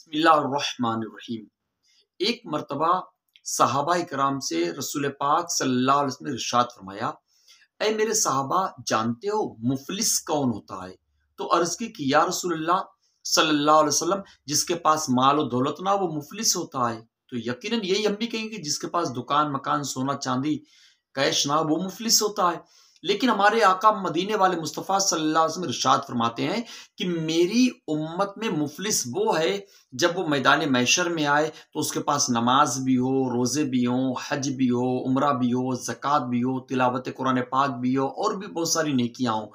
بسم اللہ الرحمن الرحیم۔ ایک مرتبہ صحابہ کرام سے رسول پاک صلی اللہ علیہ وسلم نے ارشاد فرمایا، اے میرے صحابہ جانتے ہو مفلس کون ہوتا ہے؟ تو عرض کی کہ یا رسول اللہ صلی اللہ علیہ وسلم جس کے پاس مال و دولت نہ وہ مفلس ہوتا ہے۔ تو یقیناً یہی ہم بھی کہیں گے جس کے پاس دکان مکان سونا چاندی کیش نہ وہ مفلس ہوتا ہے۔ لیکن ہمارے آقا مدینے والے مصطفیٰ صلی اللہ علیہ وسلم ارشاد فرماتے ہیں کہ میری امت میں مفلس وہ ہے جب وہ میدان محشر میں آئے تو اس کے پاس نماز بھی ہو، روزے بھی ہوں، حج بھی ہو، عمرہ بھی ہو، زکوٰۃ بھی ہو، تلاوت قرآن پاک بھی ہو اور بھی بہت ساری نیکیاں ہوں،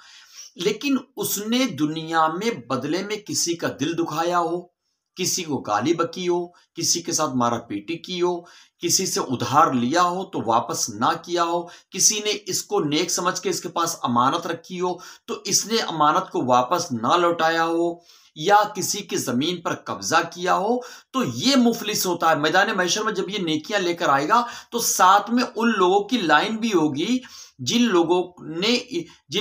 لیکن اس نے دنیا میں بدلے میں کسی کا دل دکھایا ہو، کسی کو گالی بکی ہو، کسی کے ساتھ مارا پیٹی کی ہو، کسی سے ادھار لیا ہو تو واپس نہ کیا ہو، کسی نے اس کو نیک سمجھ کے اس کے پاس امانت رکھی ہو تو اس نے امانت کو واپس نہ لوٹایا ہو، یا کسی کی زمین پر قبضہ کیا ہو، تو یہ مفلس ہوتا ہے۔ میدان محشر میں جب یہ نیکیاں لے کر آئے گا تو ساتھ میں ان لوگوں کی لائن بھی ہوگی جن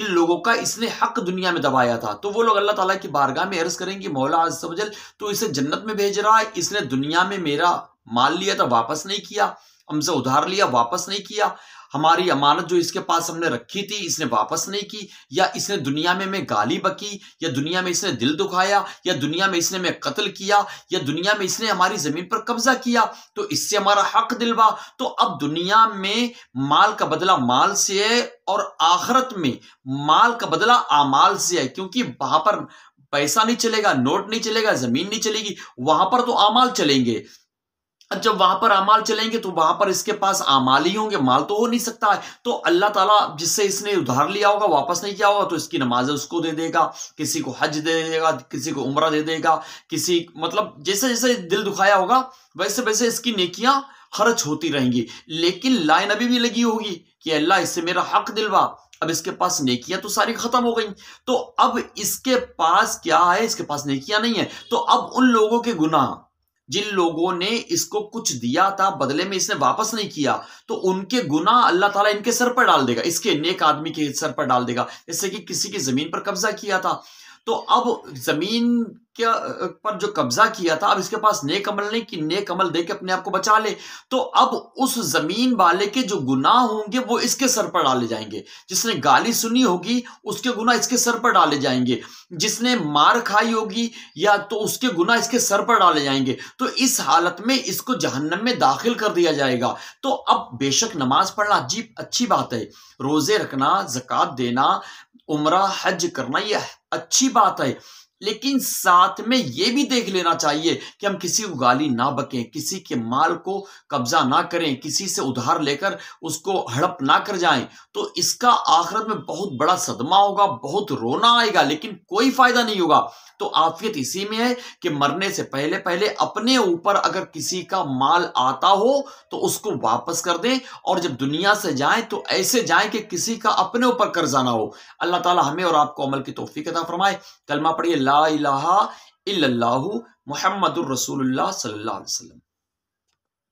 لوگوں کا اس نے حق دنیا میں دبایا تھا، تو وہ لوگ اللہ تعالیٰ کی بارگاہ میں عرض کریں گے مولا عز و جل تو اسے جنت میں بھیج رہا ہے، اس نے دنیا میں میرا مال لیا تھا واپس نہیں کیا، ہم سے ادھار لیا واپس نہیں کیا، ہماری امانت جو اس کے پاس ہم نے رکھی تھی اس نے واپس نہیں کی، یا اس نے دنیا میں گالی بکی، یا دنیا میں اس نے دل دکھایا، یا دنیا میں اس نے قتل کیا، یا دنیا میں اس نے ہماری زمین پر قبضہ کیا تو اس سے ہمارا حق دلوا۔ تو اب دنیا میں مال کا بدلہ مال سے ہے اور آخرت میں مال کا بدلہ اعمال سے ہے، کیونکہ وہاں پر پیسہ نہیں چلے گا، نوٹ نہیں چلے گا، زمین نہیں چلے گی، وہاں پر تو اعمال چلیں گے۔ اب جب وہاں پر اعمال چلیں گے تو وہاں پر اس کے پاس اعمال ہی ہوں گے، مال تو ہو نہیں سکتا ہے، تو اللہ تعالیٰ جس سے اس نے ادھار لیا ہوگا واپس نہیں کیا ہوگا تو اس کی نماز اس کو دے دے گا، کسی کو حج دے دے گا، کسی کو عمرہ دے دے گا، کسی مطلب جیسے جیسے دل دکھایا ہوگا ویسے ویسے اس کی نیکیاں خرچ ہوتی رہیں گی، لیکن لائن ابھی بھی لگی ہوگی کہ اللہ اس سے میرا حق دلوا۔ اب اس کے پاس نیکیاں تو ساری ختم ہو گئیں، تو اب اس کے پاس کیا ہے؟ اس کے پاس نیکیاں نہیں ہیں، تو اب ان لوگوں کے گناہ جن لوگوں نے اس کو کچھ دیا تھا بدلے میں اس نے واپس نہیں کیا تو ان کے گناہ اللہ تعالیٰ ان کے سر پر ڈال دے گا، اس کے نیک آدمی کے سر پر ڈال دے گا، جیسے کہ کسی کی زمین پر قبضہ کیا تھا تو اب زمین پر جو قبضہ کیا تھا اب اس کے پاس نیک عمل نہیں کہ نیک عمل دے کے اپنے آپ کو بچا لے، تو اب اس زمین والے کے جو گناہ ہوں گے وہ اس کے سر پر ڈالے جائیں گے، جس نے گالی سنی ہوگی اس کے گناہ اس کے سر پر ڈالے جائیں گے، جس نے مار کھائی ہوگی یا تو اس کے گناہ اس کے سر پر ڈالے جائیں گے، تو اس حالت میں اس کو جہنم میں داخل کر دیا جائے گا۔ تو اب بے شک نماز پڑھنا اچھی بات ہے، روزے رکھنا، زکوٰۃ دینا، عمرہ حج کرنا یہ اچھی بات ہے، لیکن ساتھ میں یہ بھی دیکھ لینا چاہیے کہ ہم کسی کو گالی نہ بکیں، کسی کے مال کو قبضہ نہ کریں، کسی سے ادھار لے کر اس کو ہڑپ نہ کر جائیں، تو اس کا آخرت میں بہت بڑا صدمہ ہوگا، بہت رونا آئے گا لیکن کوئی فائدہ نہیں ہوگا۔ تو عافیت اسی میں ہے کہ مرنے سے پہلے اپنے اوپر اگر کسی کا مال آتا ہو تو اس کو واپس کر دیں، اور جب دنیا سے جائیں تو ایسے جائیں کہ کسی کا اپنے اوپر قرضہ نہ ہو۔ اللہ تعالی ہمیں اور آپ کو عمل کی توفیق عطا فرمائے۔ کلمہ پڑھیے لا الہ الا اللہ محمد الرسول اللہ صلی اللہ علیہ وسلم۔